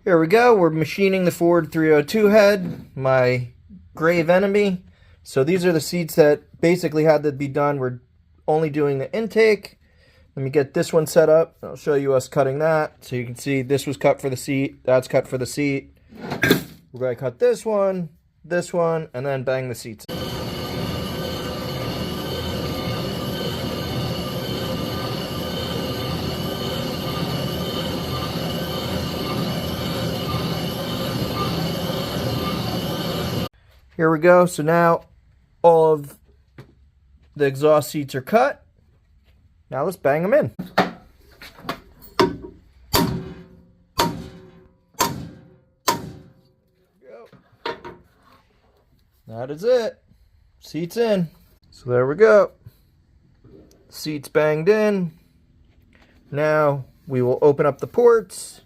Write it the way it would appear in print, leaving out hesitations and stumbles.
Here we go. We're machining the Ford 302 head, my grave enemy. So these are the seats that basically had to be done. We're only doing the intake. Let me get this one set up. I'll show you us cutting that. So you can see this was cut for the seat. That's cut for the seat. We're going to cut this one, and then bang the seats. Here we go. So now all of the exhaust seats are cut. Now let's bang them in. That is it. Seats in. So there we go. Seats banged in. Now we will open up the ports